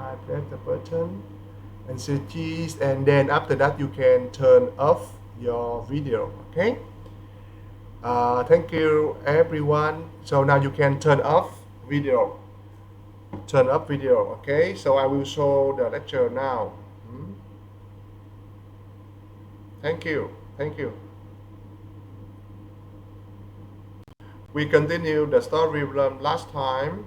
I press the button and say cheese, and then after that you can turn off your video. Okay, thank you everyone. So now you can turn off video, okay. So I will show the lecture now. Thank you. We continue the story from last time.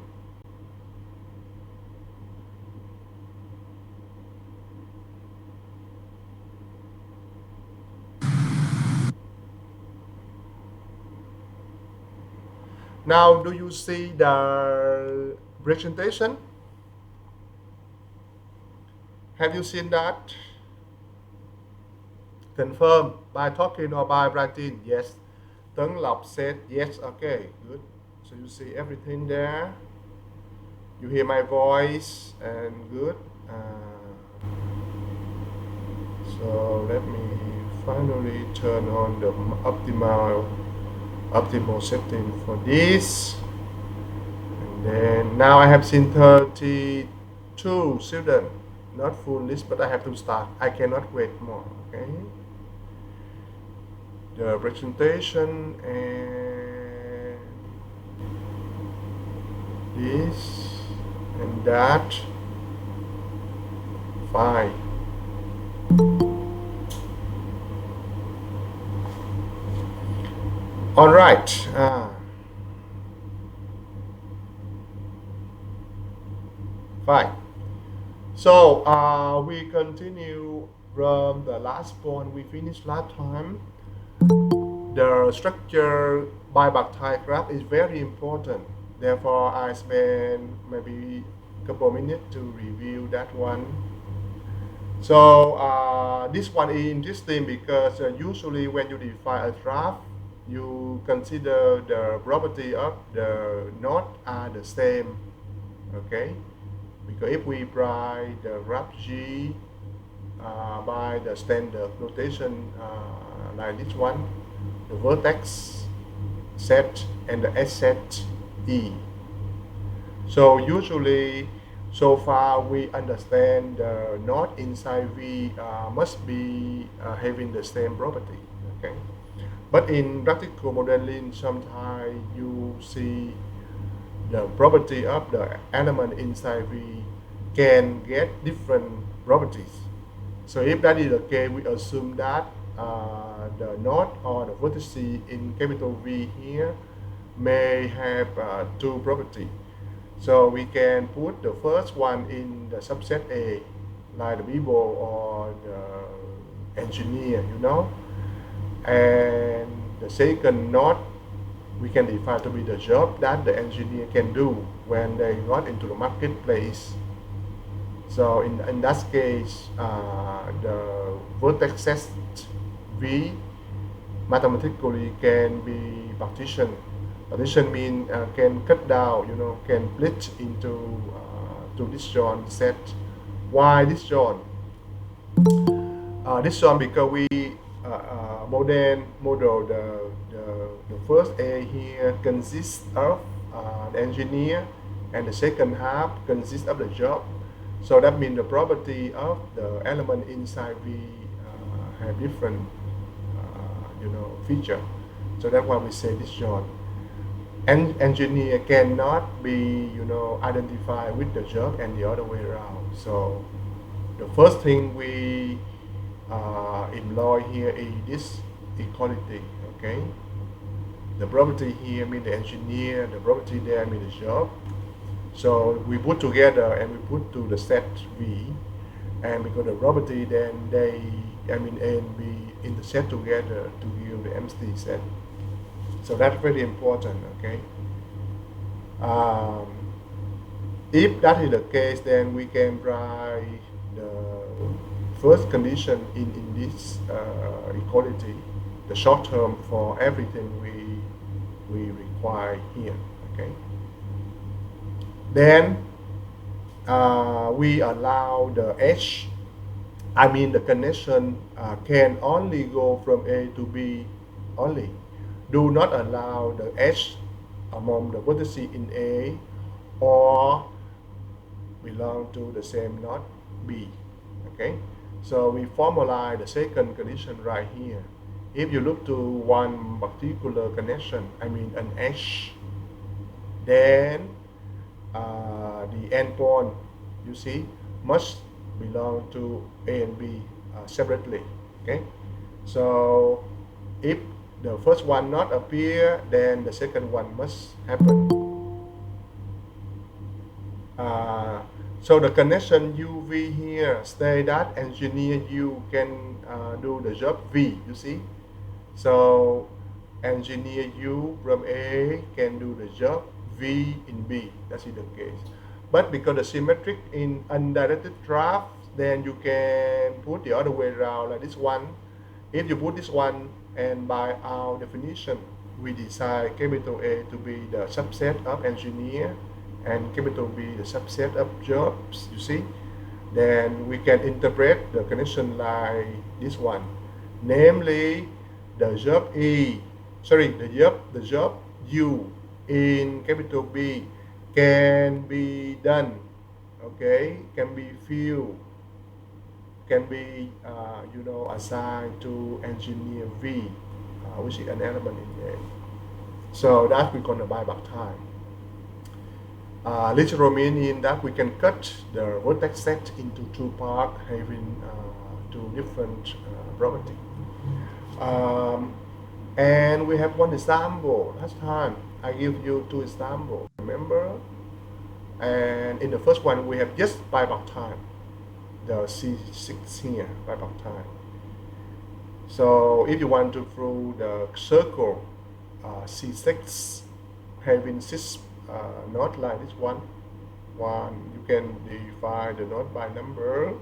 Now, do you see the presentation? Have you seen that? Confirm by talking or by writing? Yes. Tuấn Lộc said yes. Okay, good. So you see everything there. You hear my voice and good. So let me finally turn on the optimal setting for this. And then now I have seen 32 students, not full list, but I have to start. I cannot wait more. Okay. The presentation and this and that. Fine. All right. Fine. So we continue from the last point we finished last time. The structure by Bhatt graph is very important. Therefore, I spend maybe a couple minutes to review that one. So this one is interesting because usually when you define a graph, you consider the property of the node are the same. Okay, because if we write the graph G by the standard notation like this one, the vertex set and the S set E. So usually, so far we understand the node inside V must be having the same property. Okay, but in practical modeling, sometimes you see the property of the element inside V can get different properties. So if that is the case, we assume that the node or the vertices in capital V here may have two properties. So we can put the first one in the subset A, like the people or the engineer, you know. And the second node we can define to be the job that the engineer can do when they got into the marketplace. So in that case, the vertex set V mathematically can be partitioned. Partition means can cut down, you know, can split into to disjoint set. Why disjoint? Disjoint because we model the first A here consists of the engineer, and the second half consists of the job. So that means the property of the element inside V have different, feature. So that's why we say disjoint. And engineer cannot be, identified with the job and the other way around. So the first thing we employ here is this equality. Okay. The property here means the engineer. The property there means the job. So we put together and we put to the set V, and because the property, then A and B intersect together to give the empty set. So that's very important. Okay. If that is the case, then we can write the first condition in this equality, the short term for everything we require here. Okay. Then we allow the H, the connection can only go from A to B only. Do not allow the H among the vertices in A or belong to the same node B. Okay, so we formalize the second condition right here. If you look to one particular connection, I mean an H, then the endpoint, you see, must belong to A and B separately. Okay, so if the first one not appear, then the second one must happen. So the connection UV here say that engineer U can do the job V, you see. So engineer U from A can do the job V in B. That's the case. But because the symmetric in undirected draft, then you can put the other way around like this one. If you put this one, and by our definition, we decide capital A to be the subset of engineer and capital B the subset of jobs, you see, then we can interpret the connection like this one, namely the job the job U in capital B can be done, okay, can be filled, can be assigned to engineer V, which is an element in A. So that we're gonna buy back time. Literal meaning that we can cut the vertex set into two parts having two different properties. And we have one example. Last time I give you two examples, remember? And in the first one we have just buyback time, the C6 here, buyback time. So if you want to draw the circle C6 having 6 node like this one, you can divide the node by number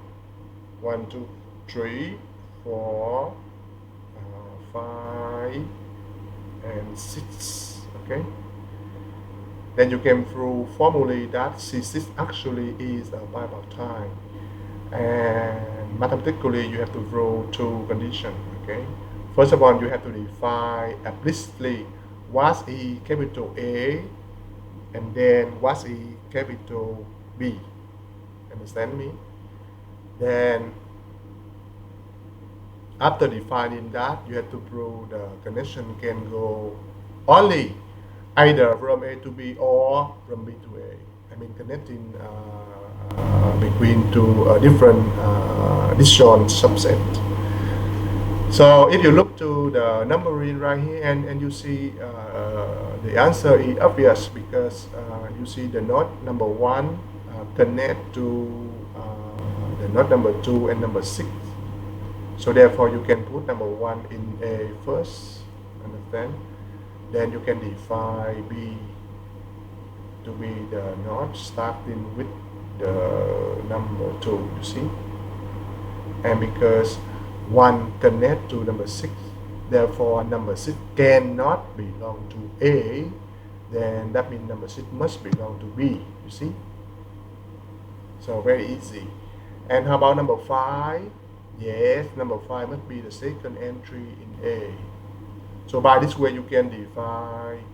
1, 2, 3, 4, 5, and 6. Okay, then you can prove formally that C6 actually is a buyback time, and mathematically you have to draw two conditions. Okay, first of all you have to define explicitly what is capital A and then what is capital B. Understand me? Then after defining that, you have to prove the connection can go only either from A to B or from B to A. I mean connecting between two different disjoint subsets. So if you look to the numbering right here and you see the answer is obvious because you see the node number 1 connect to the node number 2 and number 6. So therefore you can put number 1 in A first, understand? Then you can define B to be the node starting with the number 2, you see? And because 1 connect to number 6, therefore number 6 cannot belong to A, then that means number 6 must belong to B, you see? So very easy. And how about number 5? Yes, number 5 must be the second entry in A. So by this way you can define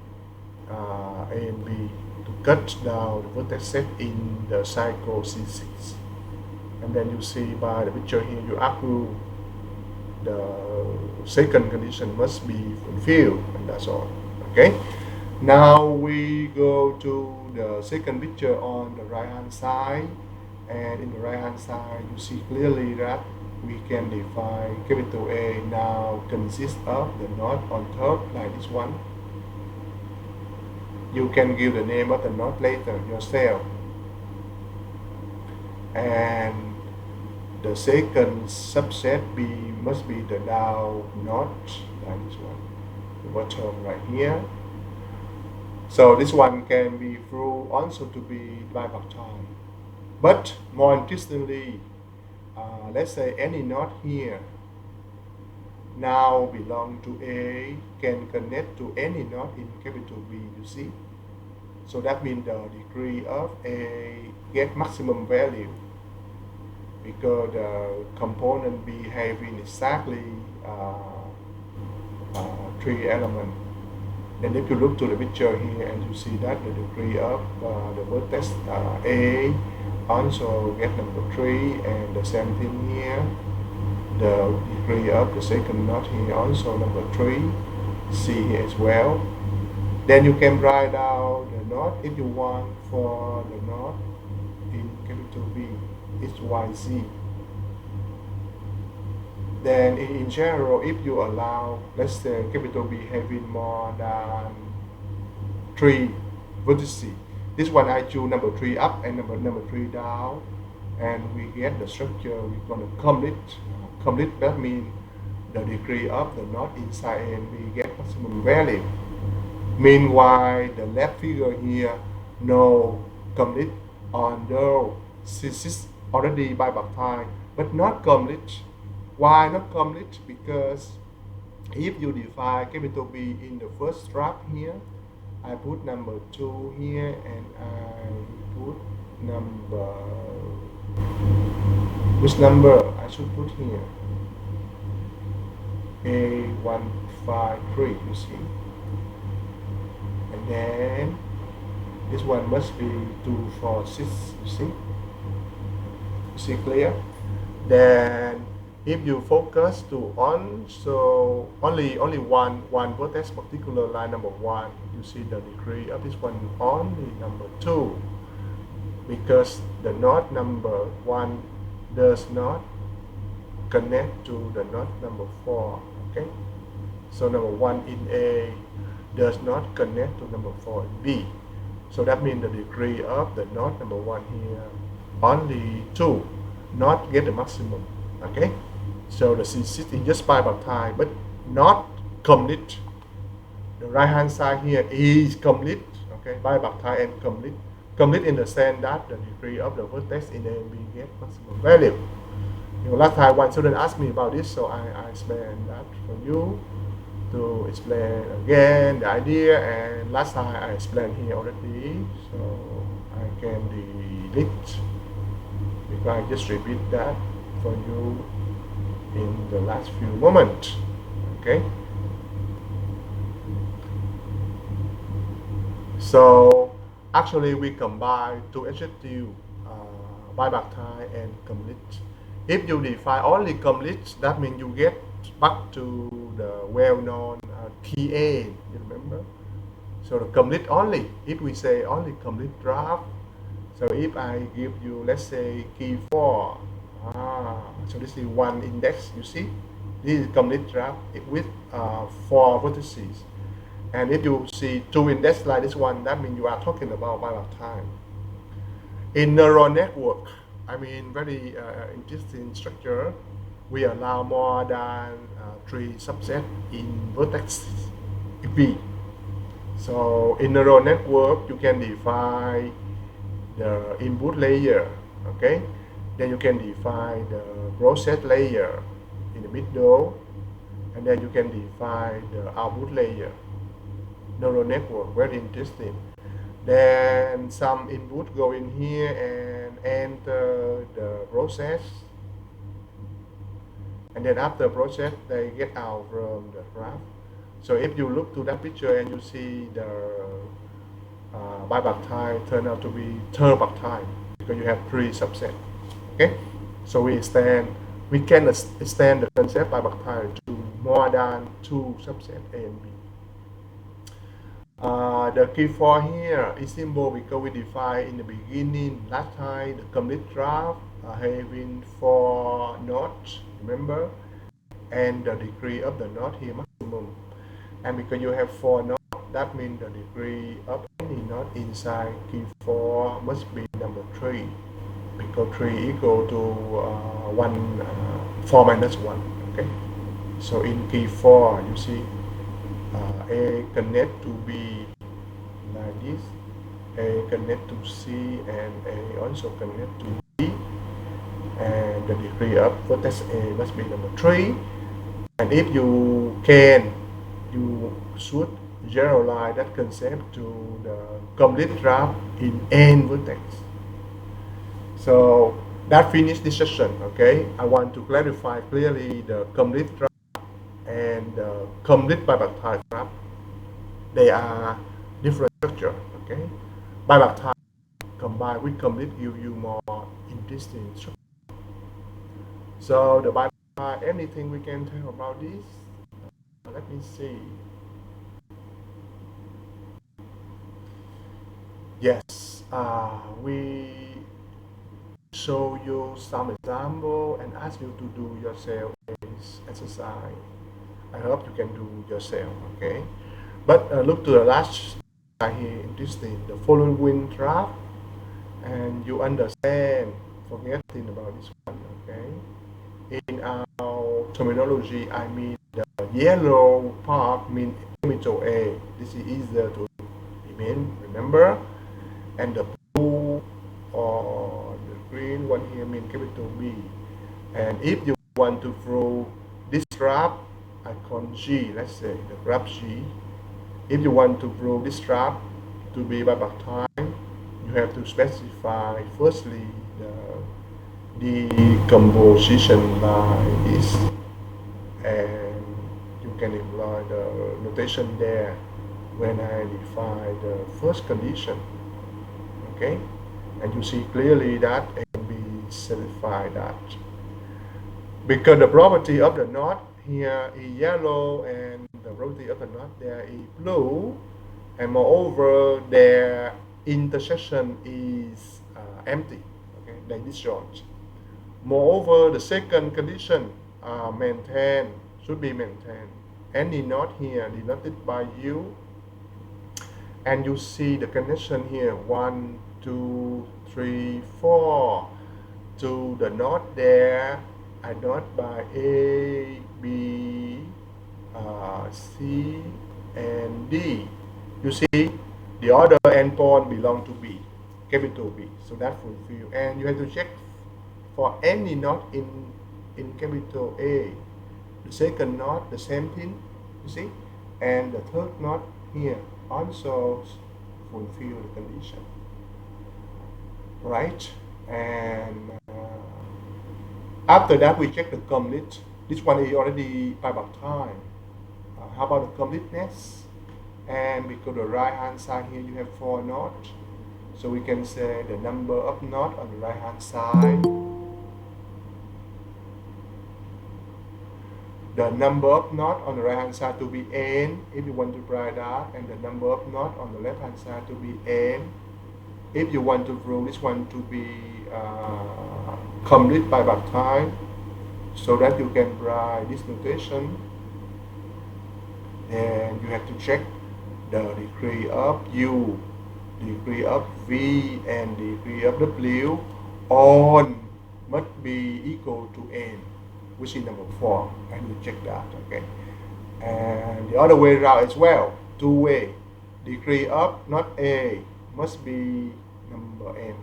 A and B to cut down the vertex set in the cycle C6. And then you see by the picture here, you argue the second condition must be fulfilled, and that's all. Okay, now we go to the second picture on the right hand side, and in the right hand side you see clearly that we can define capital A now consists of the node on top like this one. You can give the name of the node later yourself, and the second subset B must be the down node like this one, the bottom right here. So this one can be proved also to be buyback time. But more interestingly, let's say any node here now belong to A can connect to any node in capital B, you see? So that means the degree of A get maximum value because the component B having exactly 3 elements. And if you look to the picture here and you see that the degree of the vertex A also get number 3, and the same thing here. The degree of the second knot here also number 3. C here as well. Then you can write down the knot if you want for the knot in capital B, X, Y, Z. Then in general, if you allow, let's say capital B having more than 3 vertices, this one I choose number 3 up and number 3 down, and we get the structure we're going to complete. Complete, that means the degree of the knot inside and we get maximum value. Meanwhile, the left figure here, no complete on the thesis already by baptized, but not complete. Why not complete? Because if you define capital B in the first draft here, I put number 2 here and I put number, which number I should put here? A153, you see. And then this one must be 2, 4, 6, you see. You see clear? Then if you focus to on, so only one vertex particular line number 1, you see the degree of this one only number 2, because the knot number 1 does not connect to the knot number 4. Okay, so number 1 in A does not connect to number 4 in B. So that means the degree of the knot number 1 here only 2, not get the maximum. Okay, so the C6 is just by baptized but not complete. The right hand side here is complete. Okay, by baptized and complete. Complete in the sense that the degree of the vertex in A and B get maximum value. You know, last time one student asked me about this, so I explained that for you to explain again the idea, and last time I explained here already, so I can delete because I just repeat that for you in the last few moments. Okay, so actually we combine two adjectives, bibaptized and complete. If you define only complete, that means you get back to the well-known TA, you remember? So the complete only, if we say only complete draft, so if I give you, let's say, key 4, so this is one index, you see? This is complete draft with 4 vertices. And if you see 2 index like this one, that means you are talking about bibaptized. In neural network, I mean, very interesting structure. We allow more than 3 subsets in vertex B. So in neural network, you can define the input layer, okay? Then you can define the process layer in the middle, and then you can define the output layer. Neural network, very interesting. Then some input go in here and enter the process, and then after process they get out from the graph. So if you look to that picture and you see the bibaptized turn out to be terbaptized because you have 3 subsets. Okay, so we can extend the concept bibaptized to more than 2 subsets A and B. The key 4 here is simple because we defined in the beginning last time the complete draft having 4 knots, remember, and the degree of the knot here maximum. And because you have 4 knots, that means the degree of any knot inside key 4 must be number 3, because 3 equal to 4 minus 1. Okay, so in key 4 you see A connect to B like this, A connect to C, and A also connect to B, and the degree of vertex A must be number 3. And if you can, you should generalize that concept to the complete draft in N vertex. So that finished this session. Okay, I want to clarify clearly the complete draft and complete bibaptized draft. They are different structure. Okay, bibaptized combined with complete give you more interesting structure. So the bypass, anything we can tell about this? Let me see. Yes, we show you some example and ask you to do yourself this exercise. I hope you can do yourself, okay? But look to the last slide here, interesting. The following draft, and you understand, forgetting about this one, okay? In our terminology, I mean the yellow part means capital A. This is easier to remember, and the blue or the green one here means capital B. And if you want to draw this graph, icon G, let's say the graph G. If you want to draw this graph to be by back time, you have to specify firstly the decomposition by this, and you can employ the notation there when I define the first condition, okay? And you see clearly that A and B satisfy that. Because the property of the knot here is yellow and the property of the knot there is blue, and moreover their intersection is empty, okay? They disjoint. Moreover, the second condition should be maintained. Any knot here denoted by U, and you see the connection here 1, 2, 3, 4 to the knot there are not by A, B, C, and D. You see, the other endpoint belong to B, capital B. So that fulfill. And you have to check for any knot in capital A. The second knot, the same thing, you see, and the third knot here also fulfill the condition, right? And after that, we check the complete. This one is already by back time. How about the completeness? And because the right hand side here you have 4 knots, so we can say the number of knots on the right hand side, the number of knots on the right hand side to be n if you want to write that, and the number of knots on the left hand side to be n if you want to rule this one to be complete by back time, so that you can write this notation. And you have to check the degree of U, degree of V, and degree of W on must be equal to n, which is number 4, and you check that, okay? And the other way around as well, two-way, degree of not A must be number n,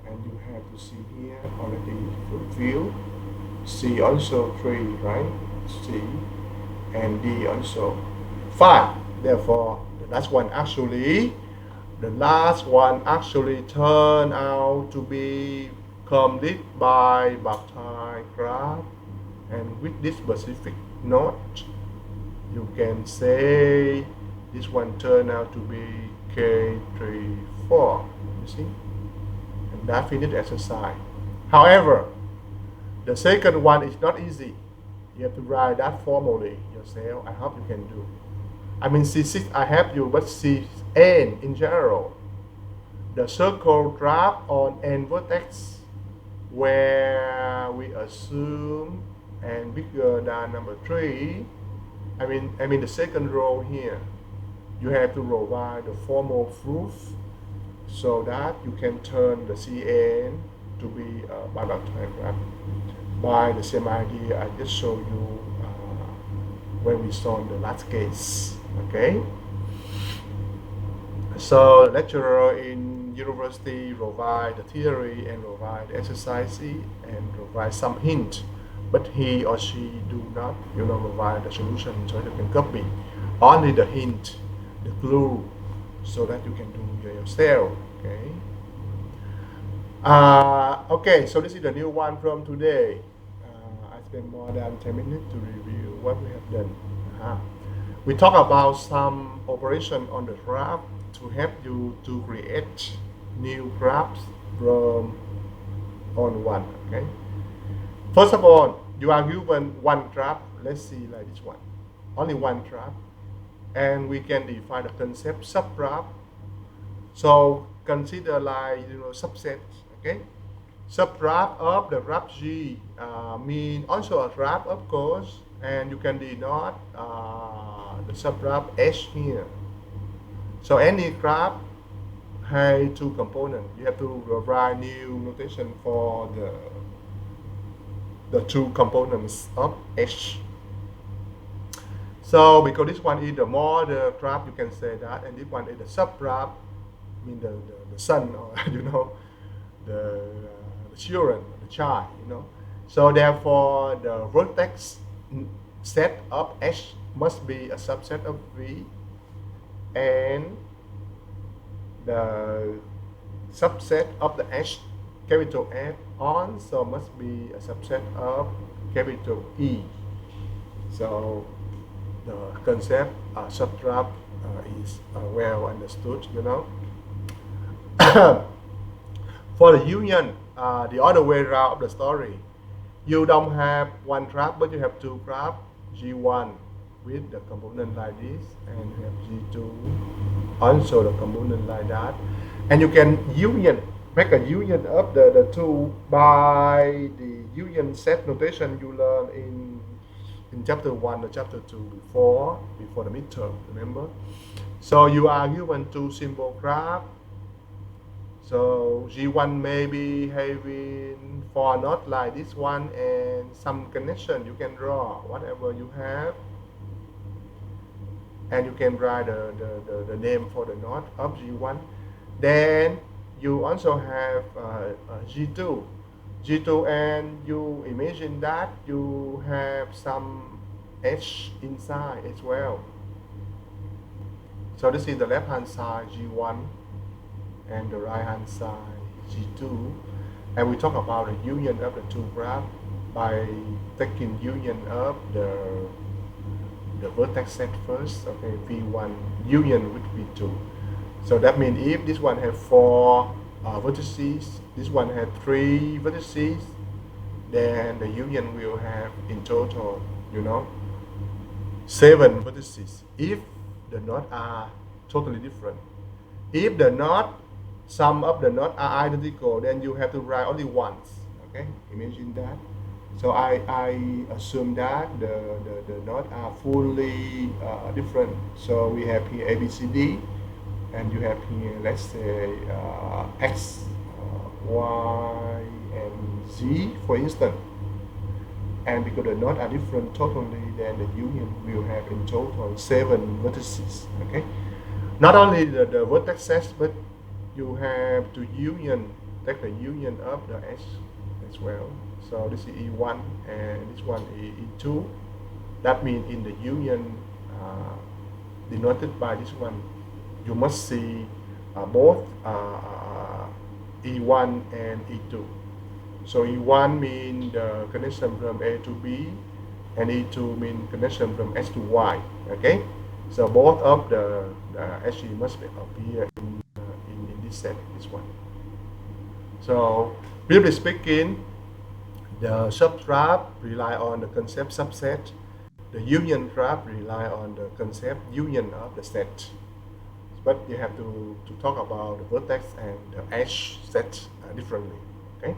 and you have to see here already fulfilled. C also 3, right? C and D also 5. Therefore, the last one actually turned out to be complete by Baptiste graph, and with this specific note, you can say this one turned out to be K34. You see, and that finished exercise. However, the second one is not easy. You have to write that formally yourself. I hope you can do. I mean, C6 I help you, but C(n) in general, the circle graph on n vertex, where we assume n bigger than number 3. I mean the second row here, you have to provide the formal proof so that you can turn the Cn to be a bilateral graph by the same idea I just showed you when we saw the last case. Okay, so the lecturer in university provide the theory and provide the exercise and provide some hint, but he or she do not provide the solution so you can copy only the hint, the clue, so that you can do yourself. Okay. Okay, so this is the new one from today. I spent more than 10 minutes to review what we have done. We talk about some operation on the graph to help you to create new graphs from on 1. Okay. First of all, you are given one trap. Let's see like this one. Only one trap. And we can define the concept subtrap. So consider like subset. Okay. Subtrap of the graph G mean also a graph, of course, and you can denote the subgraph H here. So any graph has two components. You have to write new notation for the two components of H. So because this one is the model graph, you can say that, and this one is the subgraph, mean the son, or the children, the child, So therefore, the vertex set of H must be a subset of V, and the subset of the H, capital F, also must be a subset of capital E. So the concept subtrap is well understood, For the union, the other way around of the story, you don't have one graph, but you have two graphs, G1 with the component like this, and you have G2 also the component like that, and you can make a union of the two by the union set notation you learned in chapter 1 or chapter 2 before the midterm, remember? So you are given two symbol graph. So G1 may be having 4 nodes like this one, and some connection you can draw whatever you have, and you can write the name for the node of G1. Then you also have G2, and you imagine that you have some H inside as well. So this is the left hand side G1 and the right hand side G2, and we talk about the union of the two graphs by taking union of the vertex set first. Okay, V1 union with V2. So that means if this one has 4 vertices, this one has 3 vertices, then the union will have in total 7 vertices if the nodes are totally different. If the sum of the nodes are identical, then you have to write only once. Okay, imagine that. So I assume that the nodes are fully different. So we have here A, B, C, D, and you have here, let's say, X, Y, and Z, for instance. And because the nodes are different totally, then the union will have in total 7 vertices. Okay, not only the vertex sets, but you have to take the union of the H as well. So this is E1 and this one is E2. That means in the union denoted by this one, you must see both E1 and E2. So E1 means the connection from A to B, and E2 means connection from S to Y. Okay, so both of the H must appear in this set, this one. So briefly speaking, the subgraph rely on the concept subset. The union graph rely on the concept union of the set. But you have to talk about the vertex and the edge set differently. Okay.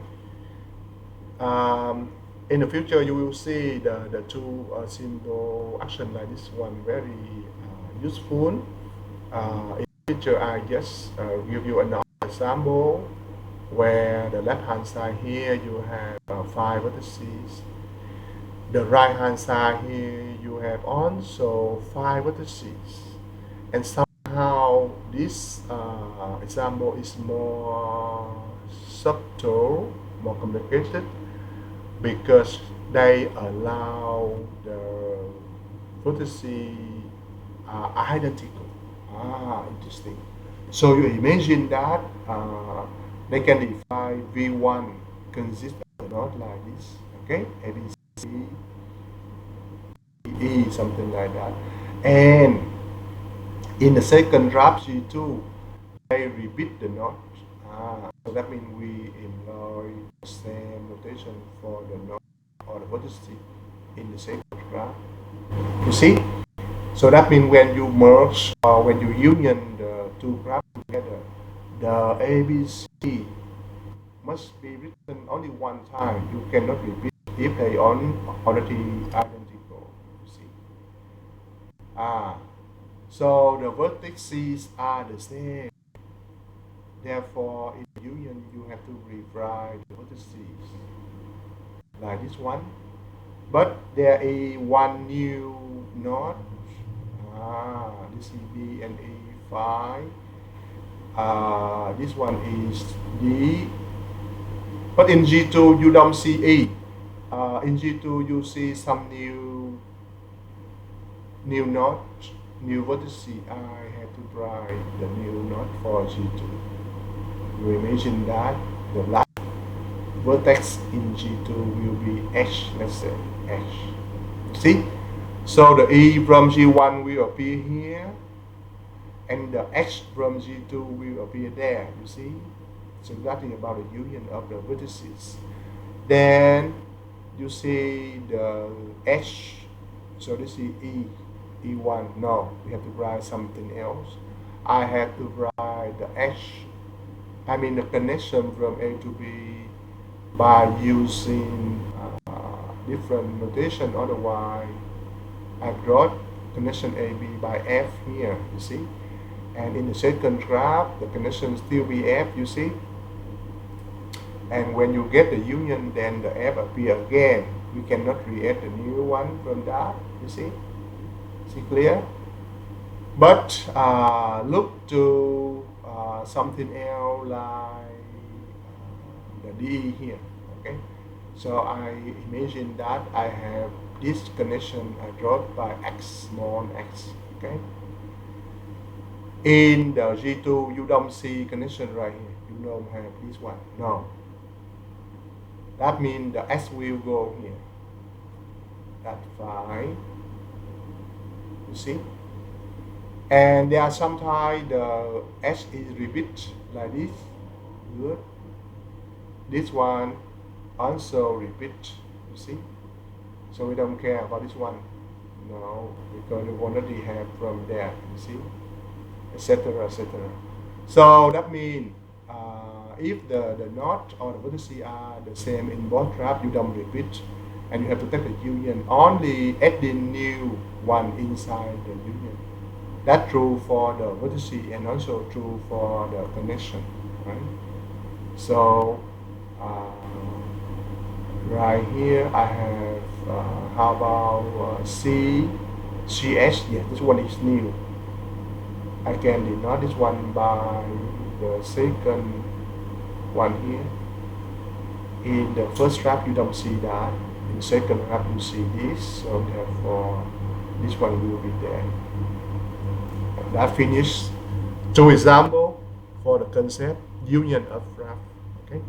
In the future, you will see the two symbol action like this one very useful. In the future, I just give you another example where the left hand side here you have 5 vertices. The right hand side here you have also 5 vertices, and somehow this example is more subtle, more complicated, because they allow the vertices are identical. Interesting. So you imagine that they can define V1 consists of a node like this, okay, A, B, C, E, something like that. And in the second graph G2, they repeat the node. So that means we employ the same notation for the node or the vertex in the second graph. You see? So that means when you merge or when you union the two graphs together, the ABC must be written only one time. You cannot repeat if they are already identical. You see? So the vertices are the same. Therefore, in union, you have to rewrite the vertices like this one. But there is one new node. This is B and A5. This one is D. But in G2, you don't see A. In G2, you see some new nodes, new vertices. I have to write the new node for G2. You imagine that the last vertex in G2 will be H, let's say H. See? So the E from G1 will appear here, and the H from G2 will appear there, you see? So that is about the union of the vertices. Then you see the H, so this is E, E1, no, we have to write something else. I have to write the H, I mean the connection from A to B by using different notation, otherwise I brought connection AB by F here, you see? And in the second graph, the connection still be F, you see? And when you get the union, then the F appear again. We cannot create a new one from that, you see? See clear? But look to something else like the DE here, okay? So I imagine that I have this connection I draw by X, small x, okay? In the G2, you don't see connection right here. You don't have this one, no. That means the S will go here. That's fine. You see? And there are sometimes the S is repeat like this. Good. This one also repeat. You see? So we don't care about this one. No, because we already have from there. You see? Etc. etc. So that means if the node or the vertices are the same in both graphs, you don't repeat, and you have to take the union, only adding new one inside the union. That's true for the vertices and also true for the connection, right? So right here I have how about C, CH? Yeah, this one is new. I can denote this one by the second one here. In the first graph you don't see that. In the second graph you see this. So therefore this one will be there. And that finished two examples for the concept union of graph. Okay.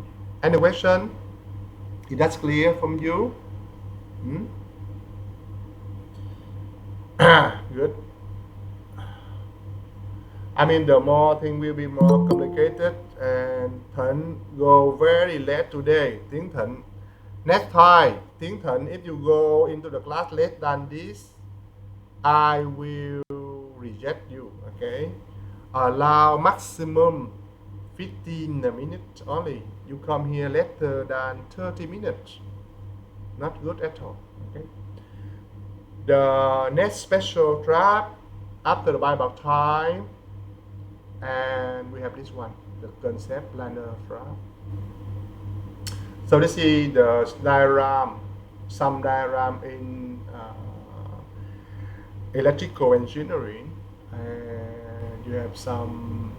Any question? Is that clear from you? Good. I mean, the more thing will be more complicated, and Thận go very late today. Tiếng Thận. Next time, Tiếng Thận, if you go into the class late than this, I will reject you, okay? Allow maximum 15 minutes only. You come here later than 30 minutes. Not good at all, okay? The next special trap after the Bible time, and we have this one, the concept planar graph. So this is the diagram, some diagram in electrical engineering, and you have some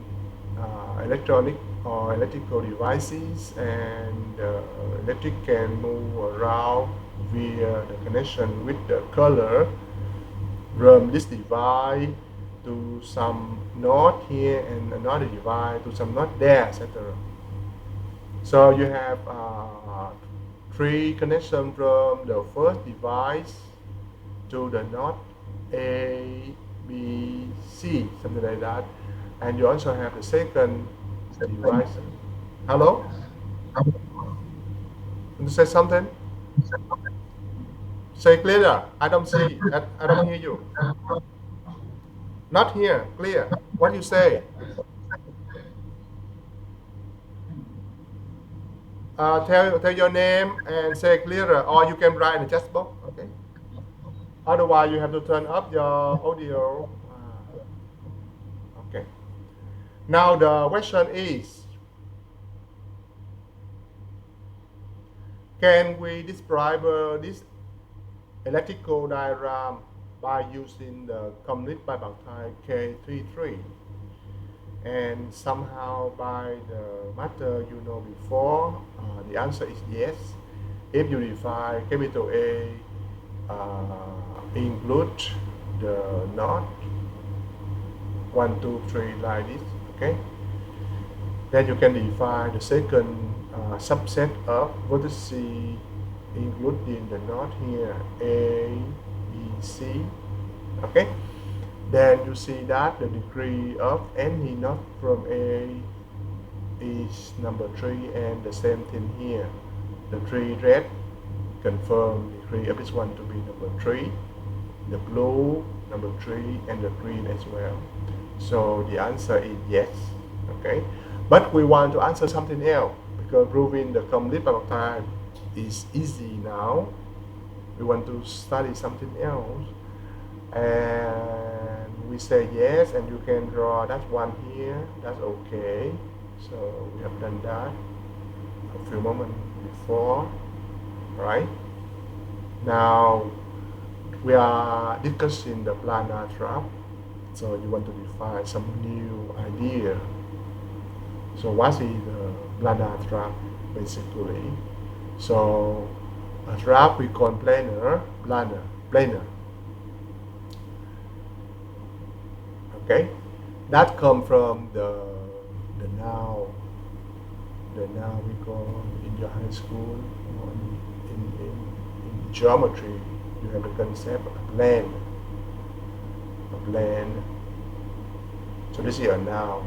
electronic or electrical devices, and electric can move around via the connection with the color from this device to some node here and another device to some node there, etc. So you have three connections from the first device to the node A, B, C, something like that. And you also have the second device. Hello? Want to say something? Say clearer. I don't see. I don't hear you. Not here. Clear. What you say? Tell your name and say clearer, or you can write in the chat box. Okay. Otherwise, you have to turn up your audio. Okay. Now the question is, can we describe this electrical diagram by using the complete bipartite K33? And somehow by the matter you know before, the answer is yes. If you define capital A include the node 1, 2, 3 like this, okay? Then you can define the second subset of vertices including the node here A, B, C, okay? Then you see that the degree of any node from A is number 3, and the same thing here. The 3 red confirm degree of this one to be number 3, the blue number 3, and the green as well. So the answer is yes, okay? But we want to answer something else because proving the complete bipartite is easy now. We want to study something else, and we say yes, and you can draw that one here. That's okay. So we have done that a few moments before, right? Now we are discussing the planar trap. So you want to define some new idea. So what is the planar trap basically? So a trap we call planar. Okay, that come from the noun. The noun we call in your high school or in geometry. You have the concept of plane. A plane. So this is a noun.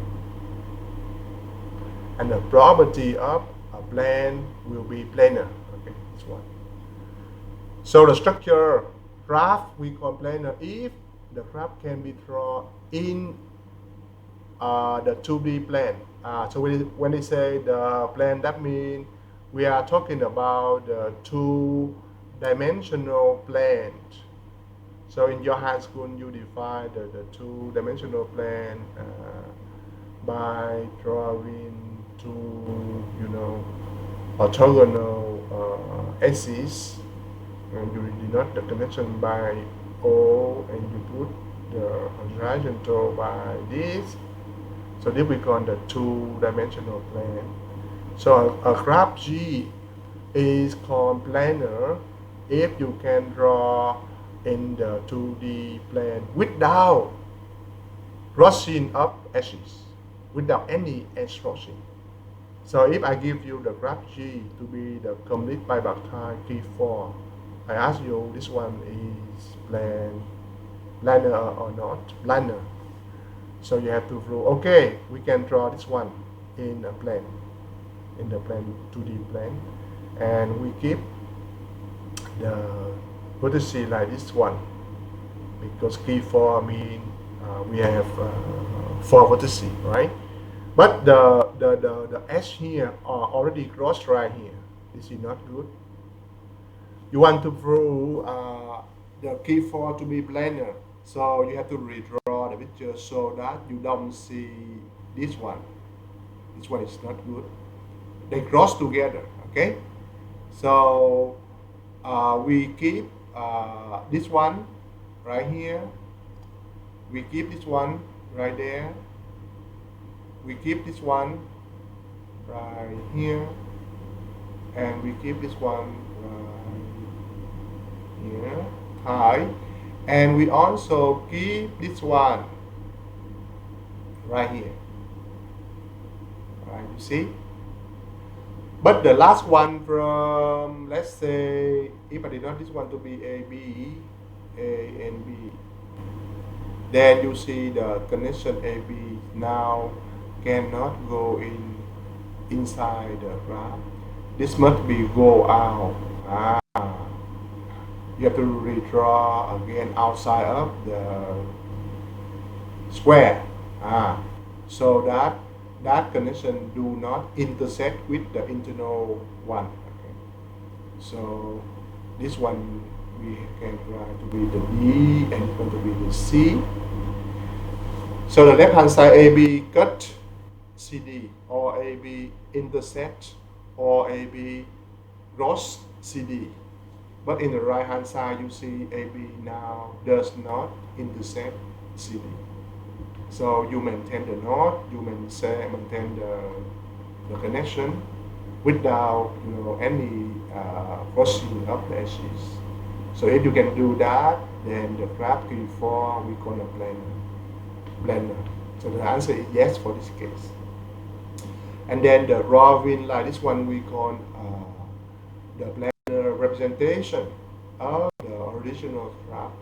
And the property of a plane will be planar. Okay, this one. So the structure graph we call planar if the graph can be drawn in the 2D plane. So when they say the plane, that means we are talking about the two-dimensional plane. So in your high school, you define the two-dimensional plane by drawing two, orthogonal axes, and you denote the connection by O, and you put the horizontal by this. So this we call the two-dimensional plane. So a graph G is called planar if you can draw in the 2D plane without crossing up edges, without any edge crossing. So if I give you the graph G to be the complete bipartite K4, I ask you this one is planar or not planar. So you have to prove, okay, we can draw this one in a plane, in the plane 2D plane, and we keep the vertices like this one, because K4 means we have 4 vertices, right? But the edge here are already crossed right here. This is not good. You want to prove the K4 to be planar, so you have to redraw the picture so that you don't see this one. This one is not good. They cross together, okay? So we keep this one right here. We keep this one right there. We keep this one right here. And we keep this one right here, high. And we also keep this one right here. Right, you see? But the last one from, let's say, if I did not this one to be A and B, then you see the connection AB now cannot go in inside the graph. This must be go out. You have to redraw again outside of the square. So that connection do not intersect with the internal one. Okay. So this one we can try to be the D and it's going to be the C. So the left hand side AB cut CD or AB intersect or AB cross CD. But in the right hand side you see AB now does not intersect CD. So you maintain the node, you maintain the connection without any crossing of the edges. So if you can do that, then the graph Q4 we call a blender. So the answer is yes for this case. And then the raw win like this one we call the blender representation of the original graph.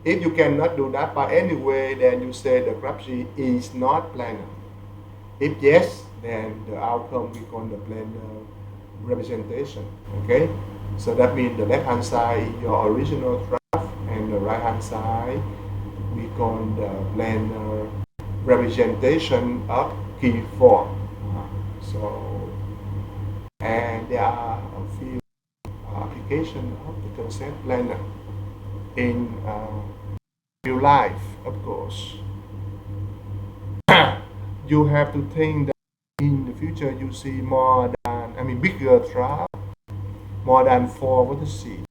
If you cannot do that by any way, then you say the graph G is not planar. If yes, then the outcome we call the blender representation. Okay, so that means the left hand side is your original graph, and the right hand side we call the blender representation of key 4. So, and there are a few applications of the concept blender in real life, of course. You have to think that in the future you see bigger graph, more than 4 vertices.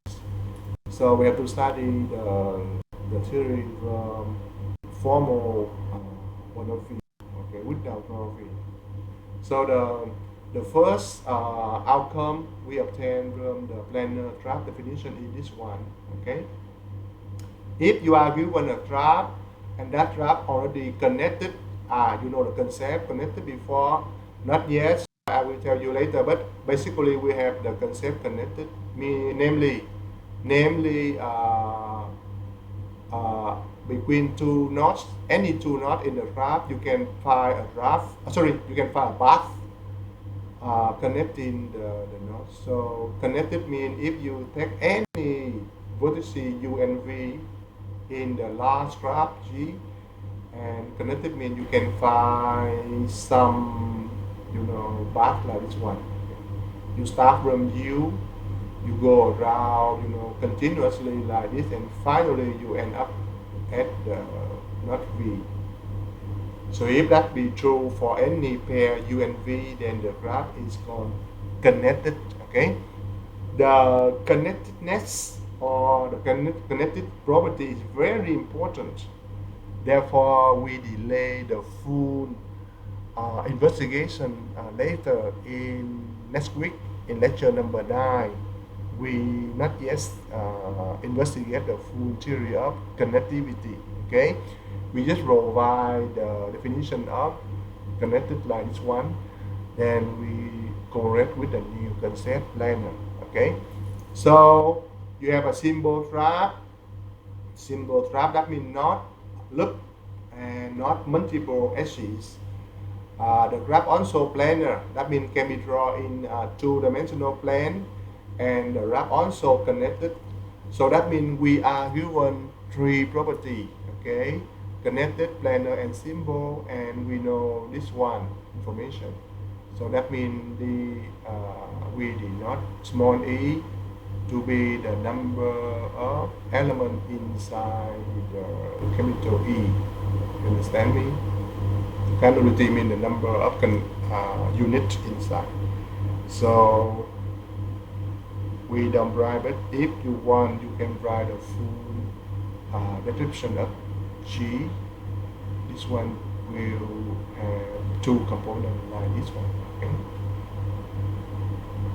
So we have to study the theory from formal monophy, okay, without monophy. So the first outcome we obtain from the planar graph definition is this one, okay. If you are given a graph and that graph already connected, the concept connected before, not yet, I will tell you later, but basically we have the concept connected, namely between two nodes, any two nodes in the graph, you can find a path connecting the nodes. So connected means if you take any vertices U and V in the large graph G, and connected means you can find some path like this one. You start from U, you go around continuously like this, and finally you end up at the node V. So if that be true for any pair U and V, then the graph is called connected. Okay, the connectedness or the connected property is very important. Therefore, we delay the full investigation later in next week in lecture number 9. We not yet investigate the full theory of connectivity. Okay, we just provide the definition of connected like this one, then we correct with the new concept planar. Okay, so you have a symbol graph. Symbol graph, that means not loop and not multiple edges. The graph also planar, that means can be drawn in two-dimensional plane, and the graph also connected. So that means we are given 3 properties, okay, connected, planar, and symbol, and we know this one information. So that means we denote small e to be the number of elements inside the capital E. You understand me? Granularity means the number of units inside. So we don't write, but if you want, you can write a full description of G. This one will have 2 components like this one. Okay?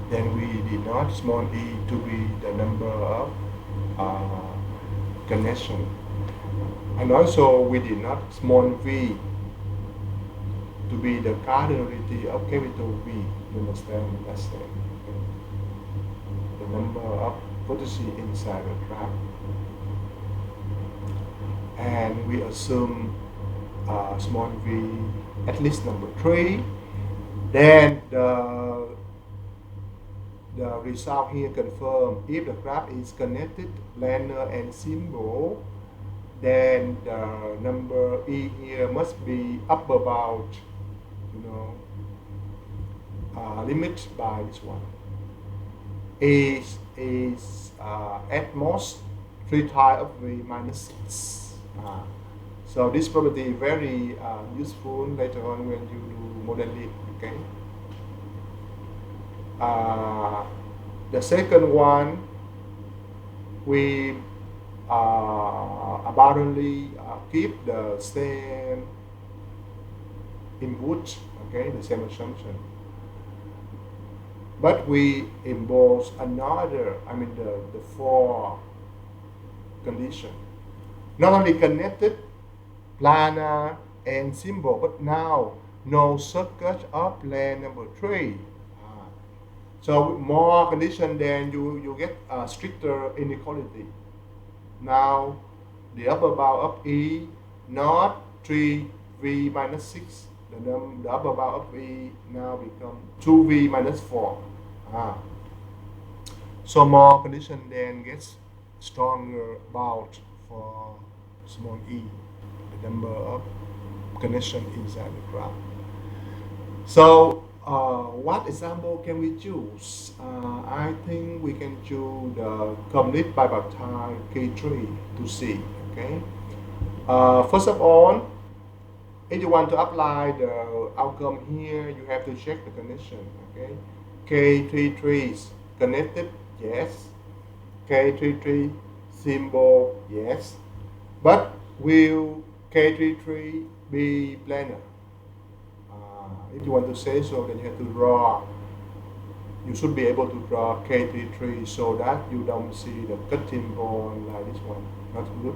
Then we denote small e to be the number of connection, and also we denote small v to be the cardinality of capital V. You understand? That's the number of vertices inside the graph, and we assume small v at least number 3. Then the result here confirm if the graph is connected planar and symbol, then the number E here must be upper bound, limit by this one. Is at most 3 times of V minus 6. So this property very useful later on when you do modeling. Okay. The second one, we apparently keep the same input, okay, the same assumption, but we impose another, the 4 condition, not only connected, planar and symbol, but now no circuit of plane number 3. So more condition, then you get a stricter inequality. Now the upper bound of E not 3V minus 6. The upper bound of E now become 2V minus 4. So more condition then gets stronger bound for small e, the number of connection inside the graph. So what example can we choose? I think we can choose the complete bipartite K3 to see. Okay. First of all, if you want to apply the outcome here, you have to check the connection. Okay. K33 is connected, yes. K33 symbol, yes. But will K33 be planar? If you want to say so, then you have to draw. You should be able to draw K33 so that you don't see the cutting point like this one. Not good.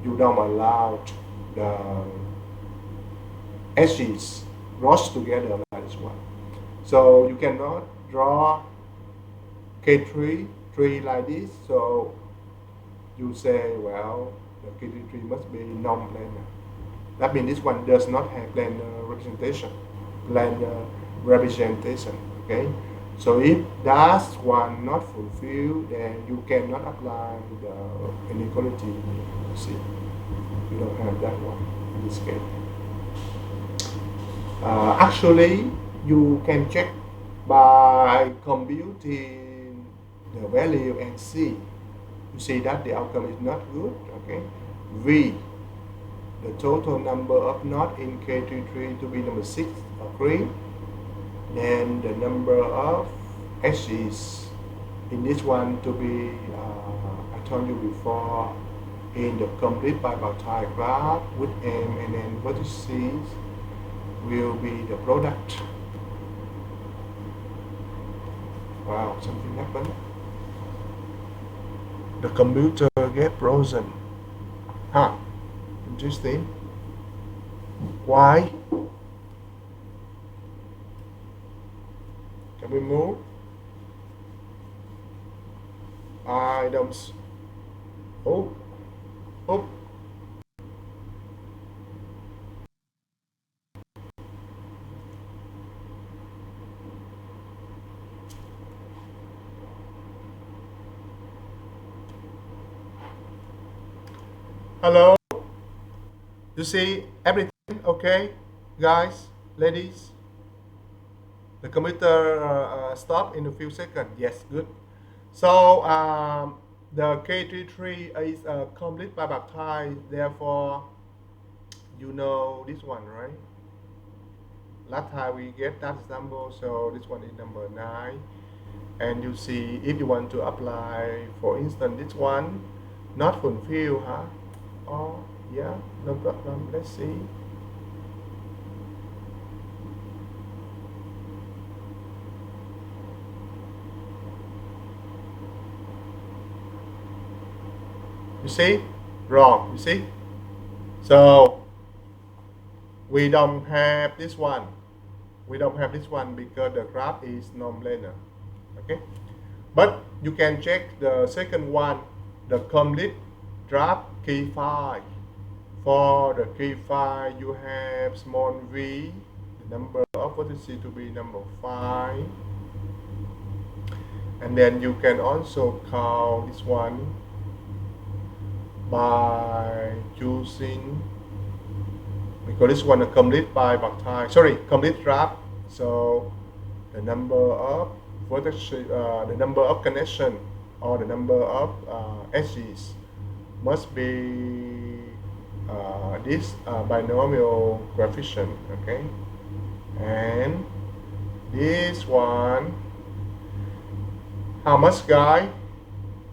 You don't allow the edges cross together like this one. So you cannot draw K3 like this. So you say, well, the K3 must be non-planar. That means this one does not have planar representation. Okay. So if that one not fulfilled, then you cannot apply the inequality. See, you don't have that one in this case. Actually, you can check by computing the value and see. You see that the outcome is not good. Okay, V, the total number of nodes in K33 to be number 6 or 3. Then the number of edges in this one to be, I told you before, in the complete bipartite graph with M and N vertices will be the product. Wow, something happened. The computer get frozen. Interesting. Why? Can we move? I don't. Oh. Hello. You see everything okay, guys, ladies? The computer stop in a few seconds. Yes, good. So the K33 is a complete bipartite. Therefore, you know this one, right? Last time we get that example, so this one is number 9. And you see, if you want to apply, for instance, this one, not fulfill, Oh, yeah, no problem. Let's see. You see? Wrong, you see? So, we don't have this one. We don't have this one because the graph is non-planar. Okay? But you can check the second one, the complete graph key 5. For the key 5, you have small v, the number of vertices to be number 5. And then you can also count this one by using, because this one is complete by Bactile, complete trap. So the number of vertices, the number of connection or the number of edges must be this binomial coefficient, okay? And this one, how much guy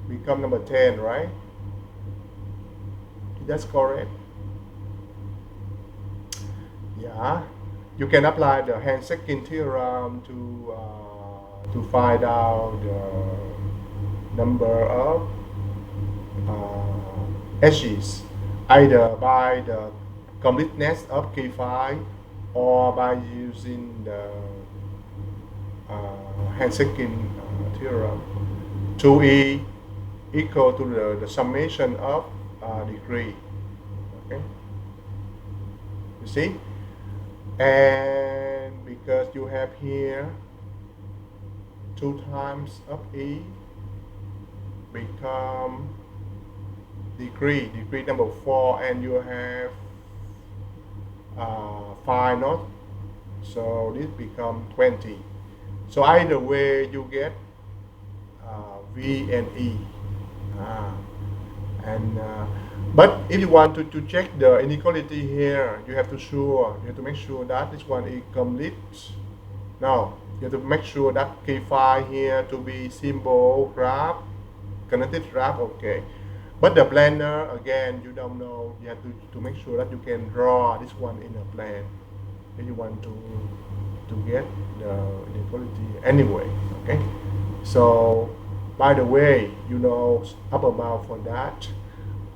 become number 10, right? That's correct. Yeah, you can apply the Hansen theorem to find out the number of edges, either by the completeness of K5 or by using the Hansen theorem. 2E equal to the summation of degree. Okay, you see, and because you have here 2 times of E become degree number 4, and you have 5 not, so this become 20. So either way you get V and E. But if you want to check the inequality here, you have to make sure that this one is complete. Now you have to make sure that K5 here to be symbol graph, connected graph, okay. But the planar, again, you don't know. You have to make sure that you can draw this one in a plane if you want to get the inequality anyway, okay. So by the way, you know upper bound for that.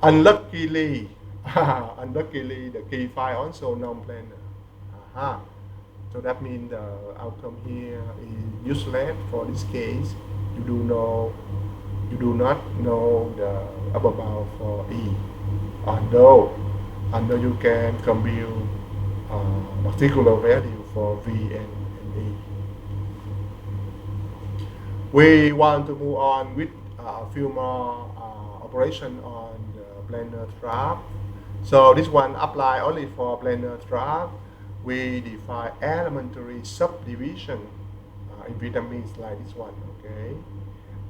Unluckily, the K5 also non-planar. So that means the outcome here is useless for this case. You do not know the upper bound for E, although you can compute particular value for V and E. We want to move on with a few more operation on the planar trap. So this one apply only for planar trap. We define elementary subdivision in Vietnamese like this one, okay.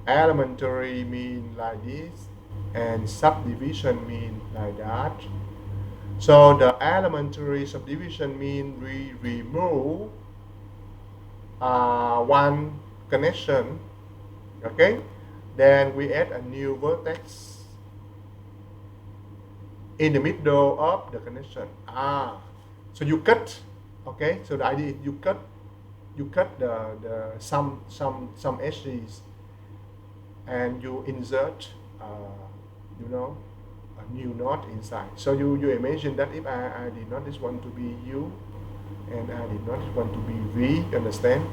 Elementary mean like this, and subdivision mean like that. So the elementary subdivision mean we remove one connection, okay, then we add a new vertex in the middle of the connection. So you cut, okay. So the idea is you cut the some edges, and you insert a new knot inside. So you imagine that if I did not this one to be U and I did not want to be V, understand?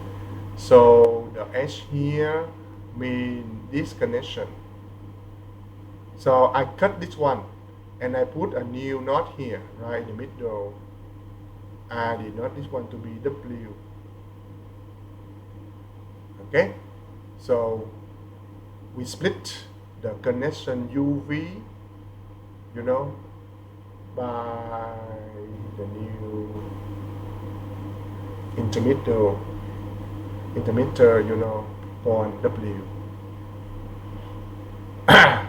So the H here mean this connection. So I cut this one and I put a new knot here, right in the middle. I did not this one to be W. Okay? So we split the connection UV, by the new intermitter, point W.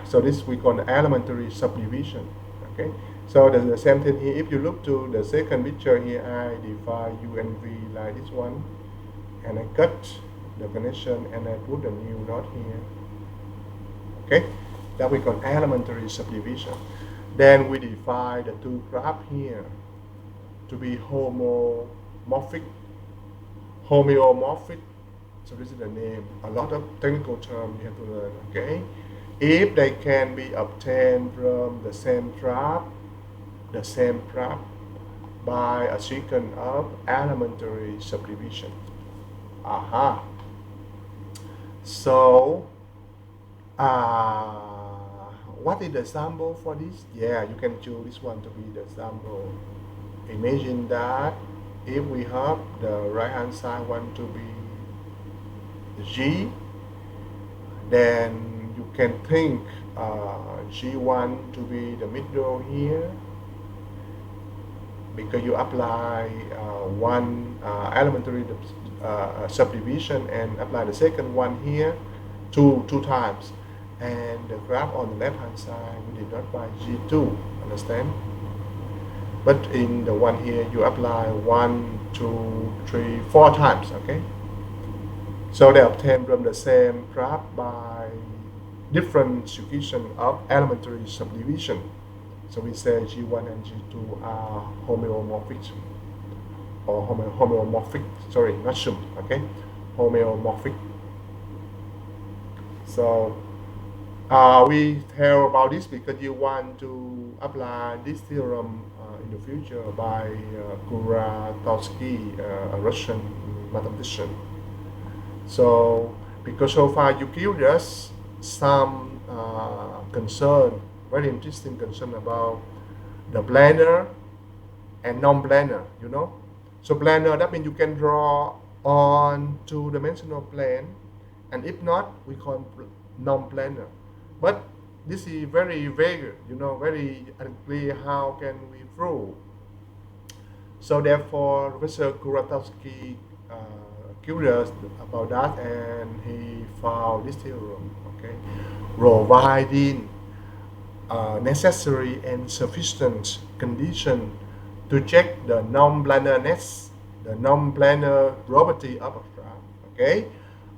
So this we call the elementary subdivision. Okay. So there's the same thing here. If you look to the second picture here, I define U and V like this one, and I cut the connection and I put a new knot here. Okay, that we call elementary subdivision. Then we define the two graphs here to be homeomorphic. So this is the name. A lot of technical terms you have to learn. Okay, if they can be obtained from the same graph by a sequence of elementary subdivision. So what is the sample for this? Yeah, you can choose this one to be the sample. Imagine that if we have the right hand side want to be G, then you can think G1 to be the middle here, because you apply one elementary subdivision and apply the second one here two times, and the graph on the left hand side we did not by G2, understand? But in the one here you apply 1, 2, 3, 4 times, okay? So they obtain from the same graph by different succession of elementary subdivision. So we say G1 and G2 are homeomorphic, or homeomorphic, sorry, not sum, okay? Homeomorphic. So we tell about this because you want to apply this theorem in the future by Kuratowski, a Russian mathematician. So because so far you give us some concern, very interesting concern about the planar and non-planar, you know. So planar, that means you can draw on two-dimensional plane, and if not, we call non-planar. But this is very vague, you know, very unclear how can we prove. So therefore, Professor Kuratowski curious about that, and he found this theorem, okay, providing necessary and sufficient condition to check the non-planarness, the non-planar property of a graph, okay?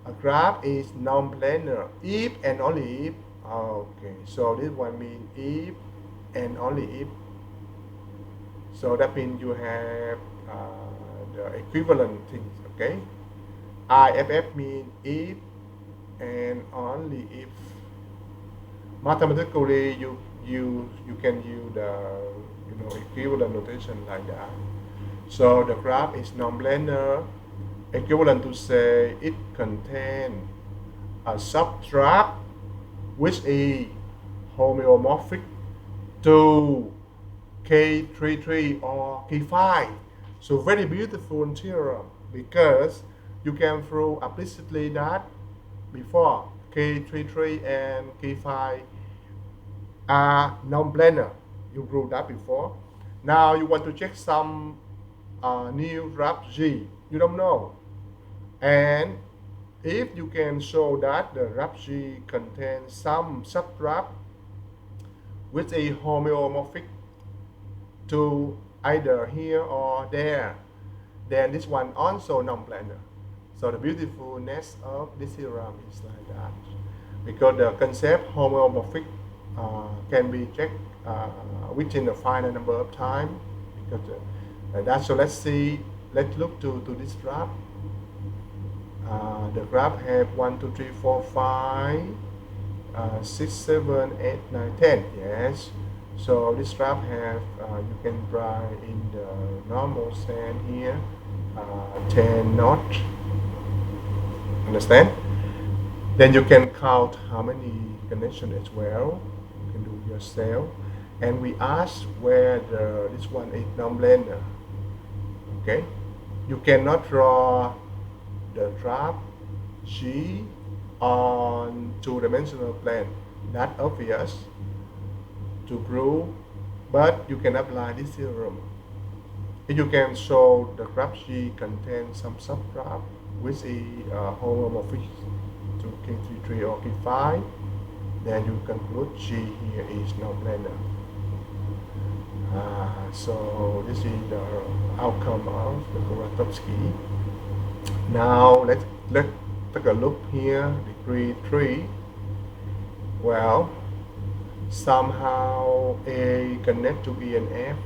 A graph is non-planar if and only if, okay, so this one means if and only if. So that means you have the equivalent things, okay? IFF means if and only if. Mathematically, you can use the equivalent notation like that. So the graph is non-planar, equivalent to say it contains a subgraph which is homeomorphic to K33 or K5. So very beautiful theorem, because you can prove explicitly that before K33 and K5 are non-planar. You proved that before. Now you want to check some new graph G. You don't know. And if you can show that the graph G contains some subgraph which is homeomorphic to either here or there, then this one also non-planar. So the beautifulness of this theorem is like that, because the concept homeomorphic can be checked within a finite number of time. Because that. So let's see. Let's look to this graph. The graph have 1, 2, 3, 4, 5, 6, 7, 8, 9, 10. Yes. So this graph have you can write in the normal sense here 10 nodes. Understand? Then you can count how many connections as well. You can do yourself. And we ask whether this one is non-planar. Okay? You cannot draw the graph G on two-dimensional plane. That's obvious to prove, but you can apply this theorem. If you can show the graph G contains some subgraph which is homomorphic to K33 or K5, then you conclude G here is non-planar. So this is the outcome of the Kuratowski. Now let's take a look here, degree 3. Well, somehow A connect to E and F.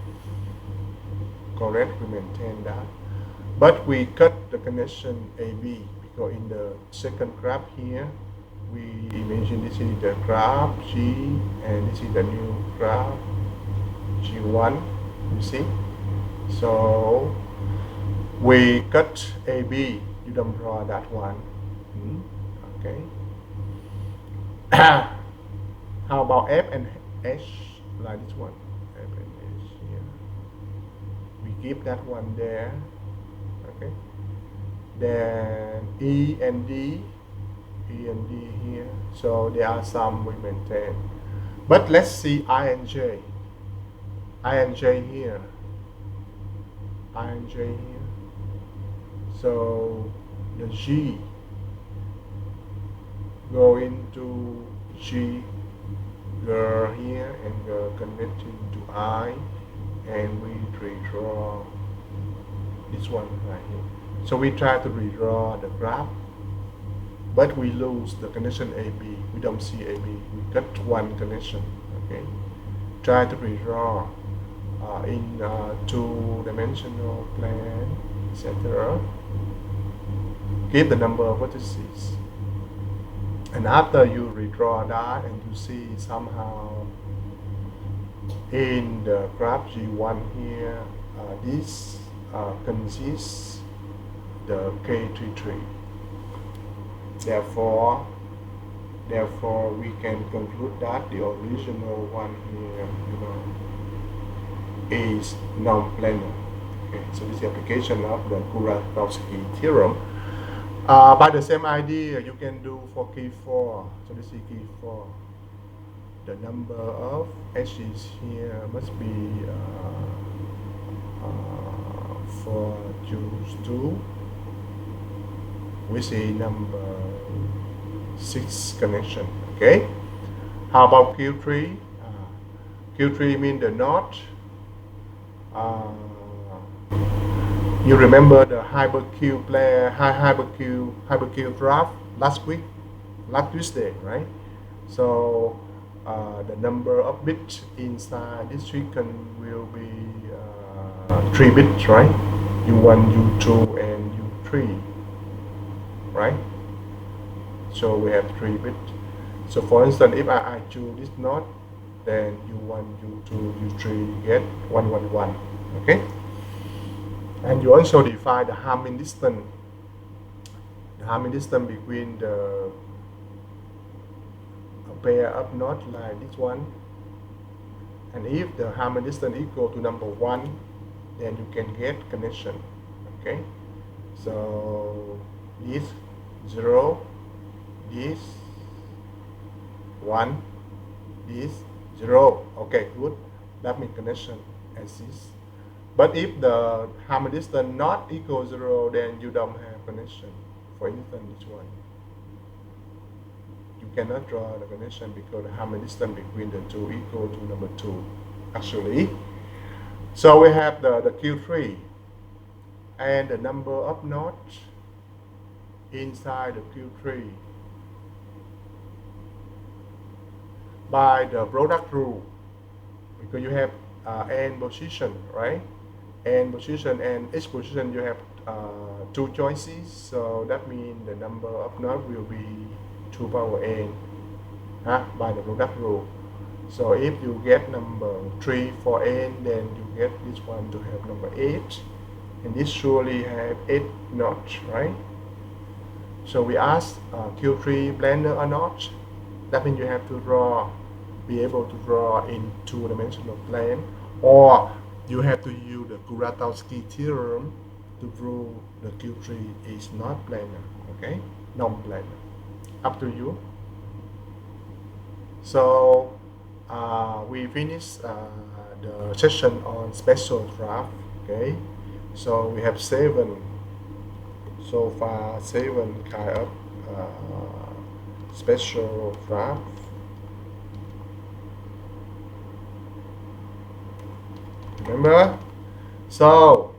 Correct, we maintain that. But we cut the connection AB, because in the second graph here, we imagine this is the graph G, and this is the new graph G1, you see. So we cut AB, you don't draw that one. Okay. How about F and H, like this one? F and H here. We keep that one there. Okay. Then E and D here. So there are some we maintain. But let's see I and J. I and J here. I and J here. So the G go into G girl here and girl connecting to I, and we redraw this one right here. So we try to redraw the graph, but we lose the connection AB. We don't see AB. We got one connection. Okay. Try to redraw in two-dimensional plane, etc. Give the number of vertices. And after you redraw that and you see somehow in the graph G1 here, this consists the K33. Therefore, we can conclude that the original one here, is non-planar. Okay, so this is the application of the Kuratowski theorem. By the same idea, you can do for key 4. So this is key 4. The number of edges here must be 4 choose 2. We see number 6 connection. Okay. How about Q3? Q3 means the knot. You remember the hypercube graph last Tuesday, right? So the number of bits inside this sequence will be 3 bits, right? U1, U2, and U3, right? So we have 3 bits. So for instance, if I choose this knot, then U1, U2, U3 get 111, okay? And you also define the Hamming distance. The Hamming distance between the pair of knots like this one. And if the Hamming distance equal to number 1, then you can get connection. Okay. So this 0, this 1, this 0. Okay, good. That means connection exists. But if the Hamming distance not equal 0, then you don't have connection. For instance, this one. You cannot draw the connection because the Hamming distance between the two equal to number 2, actually. So we have the Q3 and the number of knots inside the Q3 by the product rule, because you have n position, right? N position, and each position you have 2 choices, so that means the number of knots will be 2 power n by the product rule. So if you get number 3 for n, then you get this one to have number 8, and this surely have 8 knots, right? So we ask Q3 planar or not. That means you have to be able to draw in 2-dimensional plane, or you have to use the Kuratowski theorem to prove the Q3 is not planar, okay? Non-planar. Up to you. So we finished the session on special graph, okay? So we have 7 so far, 7 kind of special graph. Remember? So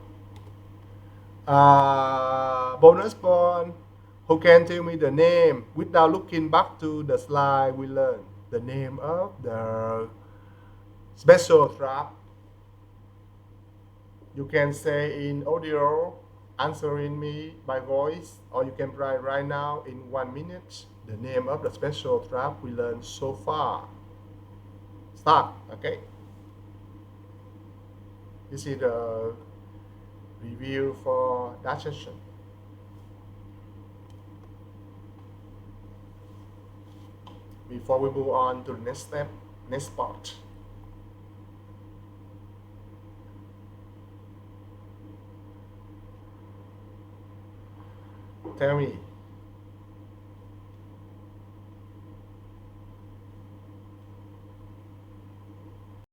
bonus point. Who can tell me the name without looking back to the slide we learned? The name of the special graph. You can say in audio, answering me by voice, or you can write right now in 1 minute the name of the special graph we learned so far. Start, okay? This is the review for that session. Before we move on to the next step, next part. tell me.